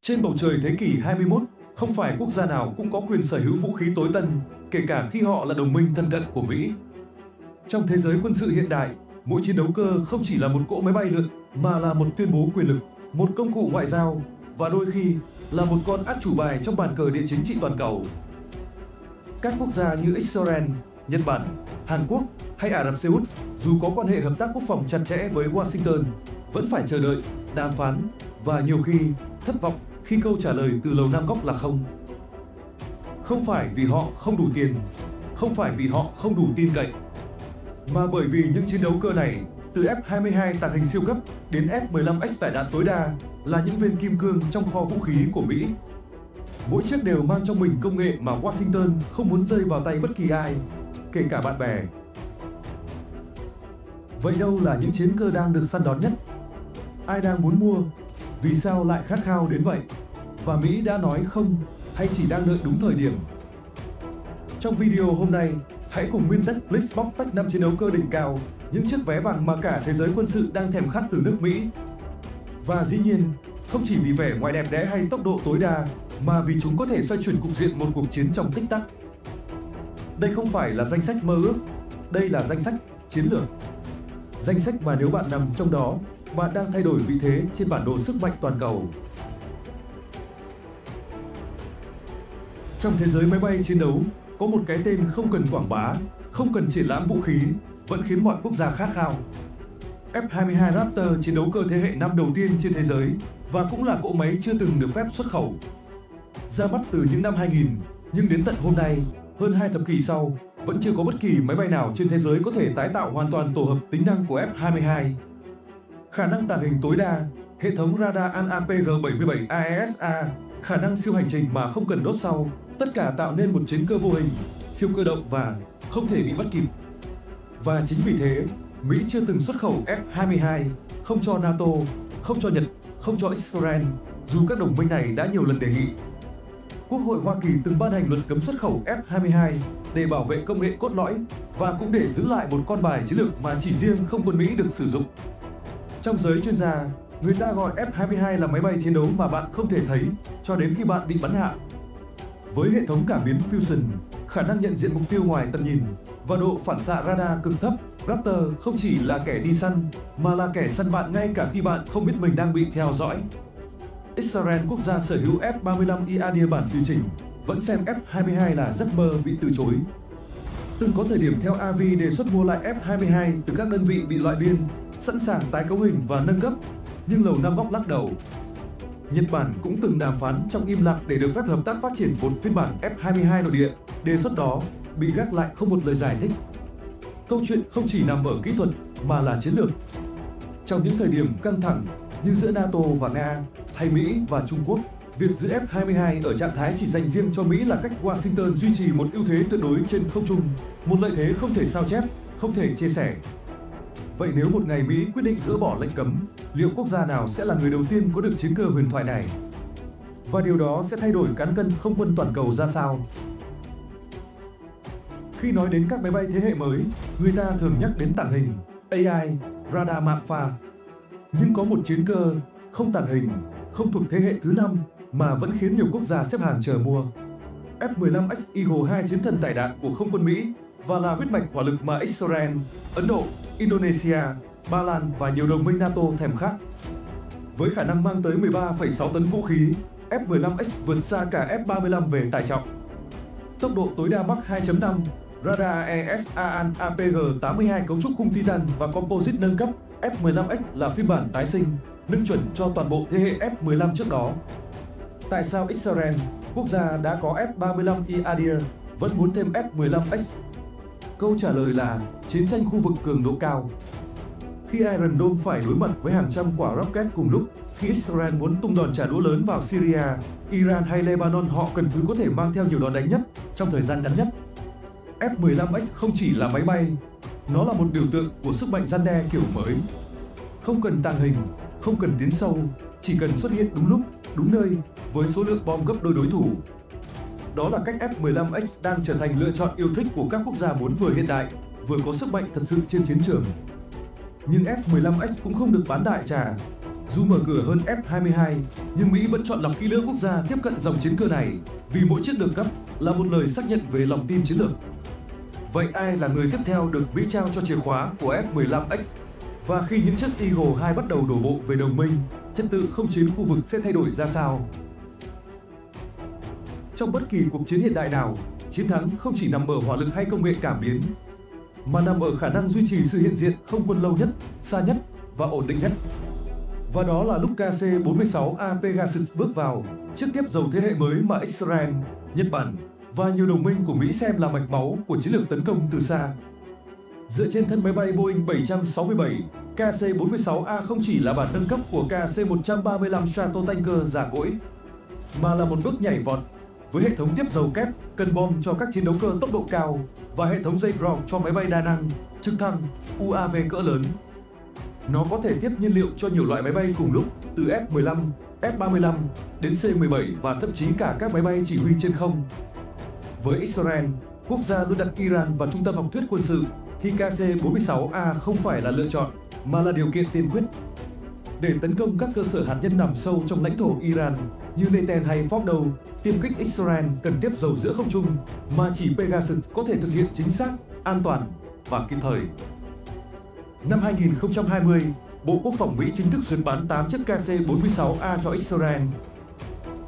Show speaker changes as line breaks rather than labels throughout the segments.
Trên bầu trời thế kỷ 21, không phải quốc gia nào cũng có quyền sở hữu vũ khí tối tân, kể cả khi họ là đồng minh thân cận của Mỹ. Trong thế giới quân sự hiện đại, mỗi chiến đấu cơ không chỉ là một cỗ máy bay lượn mà là một tuyên bố quyền lực, một công cụ ngoại giao và đôi khi là một con át chủ bài trong bàn cờ địa chính trị toàn cầu. Các quốc gia như Israel, Nhật Bản, Hàn Quốc hay Ả Rập Xê Út dù có quan hệ hợp tác quốc phòng chặt chẽ với Washington vẫn phải chờ đợi, đàm phán và nhiều khi thất vọng khi câu trả lời từ Lầu Năm Góc là không. Không phải vì họ không đủ tiền, không phải vì họ không đủ tin cậy, mà bởi vì những chiến đấu cơ này, từ F-22 tàng hình siêu cấp đến F-15X tải đạn tối đa, là những viên kim cương trong kho vũ khí của Mỹ. Mỗi chiếc đều mang trong mình công nghệ mà Washington không muốn rơi vào tay bất kỳ ai, kể cả bạn bè. Vậy đâu là những chiến cơ đang được săn đón nhất? Ai đang muốn mua? Vì sao lại khát khao đến vậy? Và Mỹ đã nói không hay chỉ đang đợi đúng thời điểm? Trong video hôm nay, hãy cùng Mintech Blitz bóc tách 5 chiến đấu cơ đỉnh cao, những chiếc vé vàng mà cả thế giới quân sự đang thèm khát từ nước Mỹ. Và dĩ nhiên, không chỉ vì vẻ ngoài đẹp đẽ hay tốc độ tối đa, mà vì chúng có thể xoay chuyển cục diện một cuộc chiến trong tích tắc. Đây không phải là danh sách mơ ước, đây là danh sách chiến lược. Danh sách mà nếu bạn nằm trong đó, bạn đang thay đổi vị thế trên bản đồ sức mạnh toàn cầu. Trong thế giới máy bay chiến đấu, có một cái tên không cần quảng bá, không cần triển lãm vũ khí, vẫn khiến mọi quốc gia khát khao. F-22 Raptor chiến đấu cơ thế hệ 5 đầu tiên trên thế giới và cũng là cỗ máy chưa từng được phép xuất khẩu. Ra mắt từ những năm 2000, nhưng đến tận hôm nay, hơn 2 thập kỷ sau, vẫn chưa có bất kỳ máy bay nào trên thế giới có thể tái tạo hoàn toàn tổ hợp tính năng của F-22. Khả năng tàng hình tối đa, hệ thống radar AN-APG-77 AESA, khả năng siêu hành trình mà không cần đốt sau, tất cả tạo nên một chiến cơ vô hình, siêu cơ động và không thể bị bắt kịp. Và chính vì thế, Mỹ chưa từng xuất khẩu F-22, không cho NATO, không cho Nhật, không cho Israel, dù các đồng minh này đã nhiều lần đề nghị. Quốc hội Hoa Kỳ từng ban hành luật cấm xuất khẩu F-22 để bảo vệ công nghệ cốt lõi và cũng để giữ lại một con bài chiến lược mà chỉ riêng không quân Mỹ được sử dụng. Trong giới chuyên gia, người ta gọi F-22 là máy bay chiến đấu mà bạn không thể thấy cho đến khi bạn bị bắn hạ. Với hệ thống cảm biến Fusion, khả năng nhận diện mục tiêu ngoài tầm nhìn và độ phản xạ radar cực thấp, Raptor không chỉ là kẻ đi săn, mà là kẻ săn bạn ngay cả khi bạn không biết mình đang bị theo dõi. Israel, quốc gia sở hữu F-35 Iadir bản tùy chỉnh, vẫn xem F-22 là giấc mơ bị từ chối. Từng có thời điểm theo Avi đề xuất mua lại F-22 từ các đơn vị bị loại biên, sẵn sàng tái cấu hình và nâng cấp, nhưng Lầu Năm Góc lắc đầu. Nhật Bản cũng từng đàm phán trong im lặng để được phép hợp tác phát triển một phiên bản F-22 nội địa. Đề xuất đó bị gác lại không một lời giải thích. Câu chuyện không chỉ nằm ở kỹ thuật mà là chiến lược. Trong những thời điểm căng thẳng như giữa NATO và Nga hay Mỹ và Trung Quốc, việc giữ F-22 ở trạng thái chỉ dành riêng cho Mỹ là cách Washington duy trì một ưu thế tuyệt đối trên không trung, một lợi thế không thể sao chép, không thể chia sẻ. Vậy nếu một ngày Mỹ quyết định gỡ bỏ lệnh cấm, liệu quốc gia nào sẽ là người đầu tiên có được chiến cơ huyền thoại này? Và điều đó sẽ thay đổi cán cân không quân toàn cầu ra sao? Khi nói đến các máy bay thế hệ mới, người ta thường nhắc đến tàng hình, AI, radar mạn pha. Nhưng có một chiến cơ không tàng hình, không thuộc thế hệ thứ 5 mà vẫn khiến nhiều quốc gia xếp hàng chờ mua. F-15X Eagle 2 chiến thần tải đạn của không quân Mỹ và là huyết mạch hỏa lực mà Israel, Ấn Độ, Indonesia, Ba Lan và nhiều đồng minh NATO thèm khát. Với khả năng mang tới 13,6 tấn vũ khí, F-15X vượt xa cả F-35 về tải trọng. Tốc độ tối đa Mach 2.5, radar AESA APG-82 cấu trúc khung Titan và composite nâng cấp, F-15X là phiên bản tái sinh, nâng chuẩn cho toàn bộ thế hệ F-15 trước đó. Tại sao Israel, quốc gia đã có F-35 Iadir, vẫn muốn thêm F-15X? Câu trả lời là chiến tranh khu vực cường độ cao. Khi Iron Dome phải đối mặt với hàng trăm quả rocket cùng lúc, khi Israel muốn tung đòn trả đũa lớn vào Syria, Iran hay Lebanon, họ cần thứ có thể mang theo nhiều đòn đánh nhất trong thời gian ngắn nhất. F-15X không chỉ là máy bay, nó là một biểu tượng của sức mạnh răn đe kiểu mới. Không cần tàng hình, không cần tiến sâu, chỉ cần xuất hiện đúng lúc, đúng nơi, với số lượng bom gấp đôi đối thủ. Đó là cách F-15X đang trở thành lựa chọn yêu thích của các quốc gia muốn vừa hiện đại, vừa có sức mạnh thật sự trên chiến trường. Nhưng F-15X cũng không được bán đại trà. Dù mở cửa hơn F-22, nhưng Mỹ vẫn chọn lọc kỹ lưỡng quốc gia tiếp cận dòng chiến cơ này vì mỗi chiếc được cấp là một lời xác nhận về lòng tin chiến lược. Vậy ai là người tiếp theo được Mỹ trao cho chìa khóa của F-15X? Và khi những chiếc Eagle 2 bắt đầu đổ bộ về đồng minh, trật tự không chiến khu vực sẽ thay đổi ra sao? Trong bất kỳ cuộc chiến hiện đại nào, chiến thắng không chỉ nằm ở hỏa lực hay công nghệ cảm biến, mà nằm ở khả năng duy trì sự hiện diện không quân lâu nhất, xa nhất và ổn định nhất. Và đó là lúc KC-46A Pegasus bước vào, chiếc tiếp dầu thế hệ mới mà Israel, Nhật Bản và nhiều đồng minh của Mỹ xem là mạch máu của chiến lược tấn công từ xa. Dựa trên thân máy bay Boeing 767, KC-46A không chỉ là bản nâng cấp của KC-135 Stratotanker giả cỗi, mà là một bước nhảy vọt với hệ thống tiếp dầu kép, cân bom cho các chiến đấu cơ tốc độ cao và hệ thống dây ground cho máy bay đa năng, trực thăng, UAV cỡ lớn. Nó có thể tiếp nhiên liệu cho nhiều loại máy bay cùng lúc, từ F-15, F-35 đến C-17 và thậm chí cả các máy bay chỉ huy trên không. Với Israel, quốc gia luôn đặt Iran vào trung tâm học thuyết quân sự, thì KC-46A không phải là lựa chọn, mà là điều kiện tiên quyết. Để tấn công các cơ sở hạt nhân nằm sâu trong lãnh thổ Iran như Natanz hay Fordow, tiêm kích Israel cần tiếp dầu giữa không trung mà chỉ Pegasus có thể thực hiện chính xác, an toàn và kịp thời. Năm 2020, Bộ Quốc phòng Mỹ chính thức duyệt bán 8 chiếc KC-46A cho Israel.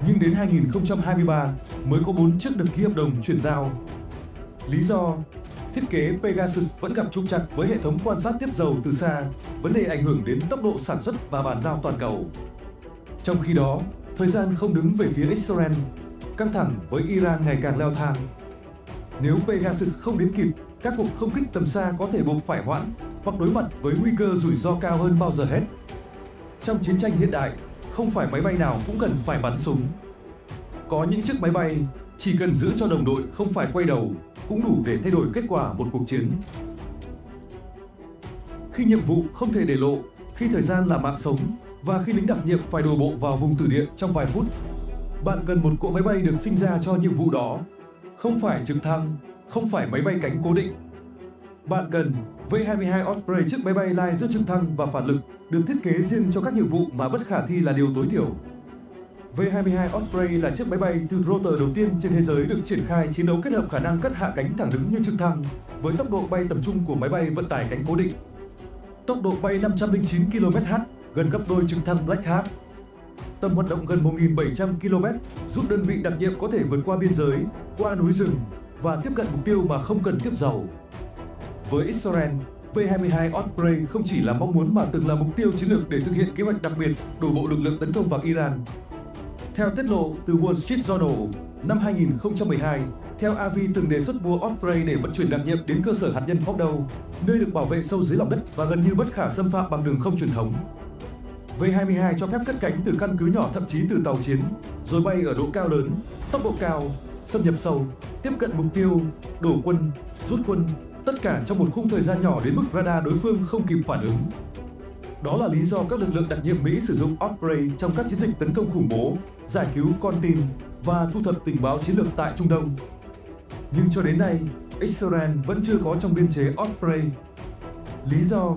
Nhưng đến 2023 mới có 4 chiếc được ký hợp đồng chuyển giao. Lý do: thiết kế Pegasus vẫn gặp trục trặc với hệ thống quan sát tiếp dầu từ xa, vấn đề ảnh hưởng đến tốc độ sản xuất và bàn giao toàn cầu. Trong khi đó, thời gian không đứng về phía Israel, căng thẳng với Iran ngày càng leo thang. Nếu Pegasus không đến kịp, các cuộc không kích tầm xa có thể buộc phải hoãn hoặc đối mặt với nguy cơ rủi ro cao hơn bao giờ hết. Trong chiến tranh hiện đại, không phải máy bay nào cũng cần phải bắn súng. Có những chiếc máy bay chỉ cần giữ cho đồng đội không phải quay đầu cũng đủ để thay đổi kết quả một cuộc chiến. Khi nhiệm vụ không thể để lộ, khi thời gian là mạng sống và khi lính đặc nhiệm phải đổ bộ vào vùng tử địa trong vài phút, bạn cần một cỗ máy bay được sinh ra cho nhiệm vụ đó. Không phải trực thăng, không phải máy bay cánh cố định. Bạn cần V-22 Osprey, chiếc máy bay lai giữa trực thăng và phản lực, được thiết kế riêng cho các nhiệm vụ mà bất khả thi là điều tối thiểu. V-22 Osprey là chiếc máy bay từ rotor đầu tiên trên thế giới được triển khai chiến đấu kết hợp khả năng cất hạ cánh thẳng đứng như trực thăng với tốc độ bay tầm trung của máy bay vận tải cánh cố định. Tốc độ bay 509 km/h, gần gấp đôi trực thăng Black Hawk. Tầm hoạt động gần 1.700 km, giúp đơn vị đặc nhiệm có thể vượt qua biên giới, qua núi rừng và tiếp cận mục tiêu mà không cần tiếp dầu. Với Israel, V-22 Osprey không chỉ là mong muốn mà từng là mục tiêu chiến lược để thực hiện kế hoạch đặc biệt đổ bộ lực lượng tấn công vào Iran. Theo tiết lộ từ Wall Street Journal, năm 2012, theo Avi từng đề xuất mua Osprey để vận chuyển đặc nhiệm đến cơ sở hạt nhân Fordow, nơi được bảo vệ sâu dưới lòng đất và gần như bất khả xâm phạm bằng đường không truyền thống. V-22 cho phép cất cánh từ căn cứ nhỏ, thậm chí từ tàu chiến, rồi bay ở độ cao lớn, tốc độ cao, xâm nhập sâu, tiếp cận mục tiêu, đổ quân, rút quân, tất cả trong một khung thời gian nhỏ đến mức radar đối phương không kịp phản ứng. Đó là lý do các lực lượng đặc nhiệm Mỹ sử dụng Osprey trong các chiến dịch tấn công khủng bố, giải cứu con tin và thu thập tình báo chiến lược tại Trung Đông. Nhưng cho đến nay, Israel vẫn chưa có trong biên chế Osprey. Lý do: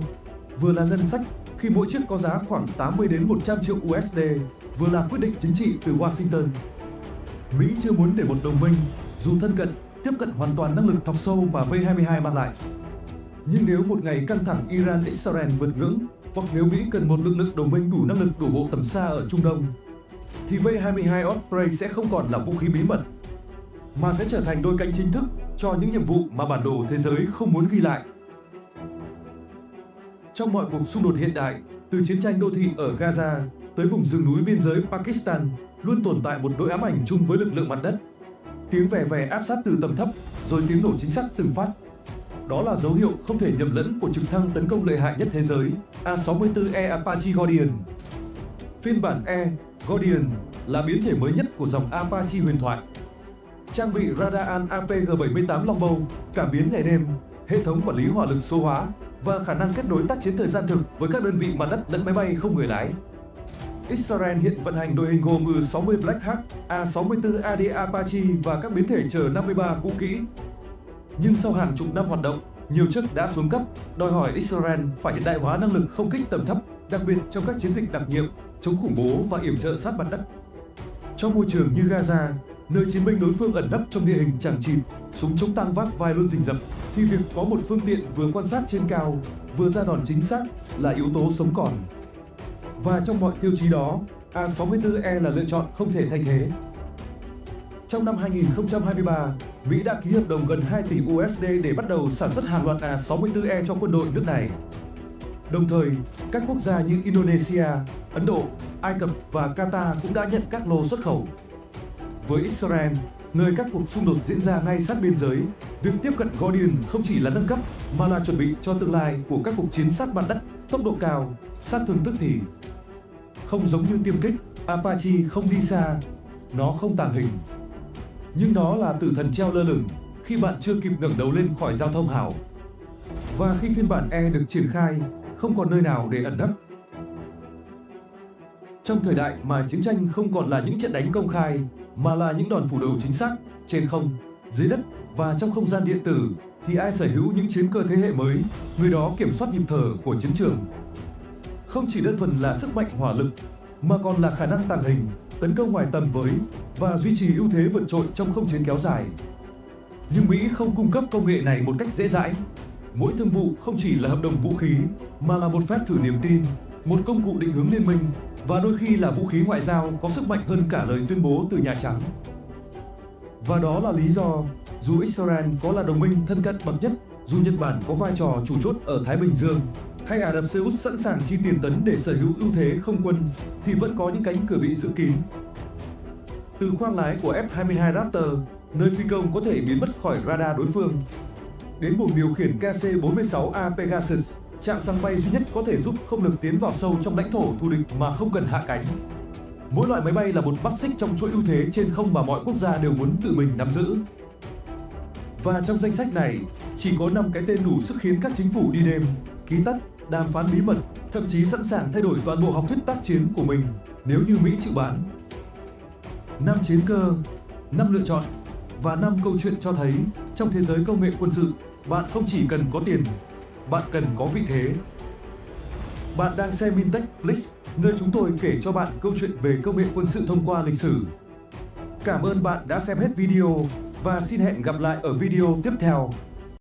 vừa là ngân sách, khi mỗi chiếc có giá khoảng 80 đến 100 triệu USD, vừa là quyết định chính trị từ Washington. Mỹ chưa muốn để một đồng minh, dù thân cận, tiếp cận hoàn toàn năng lực thọc sâu mà V-22 mang lại. Nhưng nếu một ngày căng thẳng Iran-Israel vượt ngưỡng, hoặc nếu Mỹ cần một lực lượng đồng minh đủ năng lực đổ bộ tầm xa ở Trung Đông, thì V-22 Osprey sẽ không còn là vũ khí bí mật, mà sẽ trở thành đôi cánh chính thức cho những nhiệm vụ mà bản đồ thế giới không muốn ghi lại. Trong mọi cuộc xung đột hiện đại, từ chiến tranh đô thị ở Gaza tới vùng rừng núi biên giới Pakistan, luôn tồn tại một nỗi ám ảnh chung với lực lượng mặt đất. Tiếng vè vè áp sát từ tầm thấp, rồi tiếng nổ chính xác từng phát. Đó là dấu hiệu không thể nhầm lẫn của trực thăng tấn công lợi hại nhất thế giới, A-64E Apache Guardian. Phiên bản E Guardian là biến thể mới nhất của dòng Apache huyền thoại. Trang bị radar APG-78 Longbow, cảm biến ngày đêm, hệ thống quản lý hỏa lực số hóa và khả năng kết nối tác chiến thời gian thực với các đơn vị mặt đất lẫn máy bay không người lái. Israel hiện vận hành đội hình gồm U-60 Black Hawk, A-64AD Apache và các biến thể chở 53 cũ kỹ. Nhưng sau hàng chục năm hoạt động, nhiều chiếc đã xuống cấp, đòi hỏi Israel phải hiện đại hóa năng lực không kích tầm thấp đặc biệt trong các chiến dịch đặc nhiệm, chống khủng bố và yểm trợ sát mặt đất. Trong môi trường như Gaza, nơi chiến binh đối phương ẩn nấp trong địa hình chằng chịt, súng chống tăng vác vai luôn rình rập, thì việc có một phương tiện vừa quan sát trên cao, vừa ra đòn chính xác là yếu tố sống còn. Và trong mọi tiêu chí đó, A-64E là lựa chọn không thể thay thế. Trong năm 2023, Mỹ đã ký hợp đồng gần 2 tỷ USD để bắt đầu sản xuất hàng loạt A-64E cho quân đội nước này. Đồng thời, các quốc gia như Indonesia, Ấn Độ, Ai Cập và Qatar cũng đã nhận các lô xuất khẩu. Với Israel, nơi các cuộc xung đột diễn ra ngay sát biên giới, việc tiếp cận Guardian không chỉ là nâng cấp mà là chuẩn bị cho tương lai của các cuộc chiến sát mặt đất, tốc độ cao, sát thương tức thì. Không giống như tiêm kích, Apache không đi xa, nó không tàng hình. Nhưng nó là tử thần treo lơ lửng khi bạn chưa kịp ngẩng đầu lên khỏi giao thông hào. Và khi phiên bản E được triển khai, không còn nơi nào để ẩn nấp. Trong thời đại mà chiến tranh không còn là những trận đánh công khai, mà là những đòn phủ đầu chính xác trên không, dưới đất và trong không gian điện tử, thì ai sở hữu những chiến cơ thế hệ mới, người đó kiểm soát nhịp thở của chiến trường. Không chỉ đơn thuần là sức mạnh hỏa lực, mà còn là khả năng tàng hình, tấn công ngoài tầm với và duy trì ưu thế vượt trội trong không chiến kéo dài. Nhưng Mỹ không cung cấp công nghệ này một cách dễ dãi. Mỗi thương vụ không chỉ là hợp đồng vũ khí, mà là một phép thử niềm tin, một công cụ định hướng liên minh và đôi khi là vũ khí ngoại giao có sức mạnh hơn cả lời tuyên bố từ Nhà Trắng. Và đó là lý do, dù Israel có là đồng minh thân cận bậc nhất, dù Nhật Bản có vai trò chủ chốt ở Thái Bình Dương, hay Ả Rập Xê Út sẵn sàng chi tiền tấn để sở hữu ưu thế không quân, thì vẫn có những cánh cửa bị giữ kín. Từ khoang lái của F-22 Raptor, nơi phi công có thể biến mất khỏi radar đối phương, đến buồng điều khiển KC-46A Pegasus, trạm săn bay duy nhất có thể giúp không lực tiến vào sâu trong lãnh thổ thù địch mà không cần hạ cánh. Mỗi loại máy bay là một mắt xích trong chuỗi ưu thế trên không mà mọi quốc gia đều muốn tự mình nắm giữ. Và trong danh sách này, chỉ có 5 cái tên đủ sức khiến các chính phủ đi đêm, ký tắt, đàm phán bí mật, thậm chí sẵn sàng thay đổi toàn bộ học thuyết tác chiến của mình nếu như Mỹ chịu bán. 5 chiến cơ, 5 lựa chọn và 5 câu chuyện cho thấy trong thế giới công nghệ quân sự, bạn không chỉ cần có tiền, bạn cần có vị thế. Bạn đang xem Mintech Blitz, nơi chúng tôi kể cho bạn câu chuyện về công nghệ quân sự thông qua lịch sử. Cảm ơn bạn đã xem hết video và xin hẹn gặp lại ở video tiếp theo.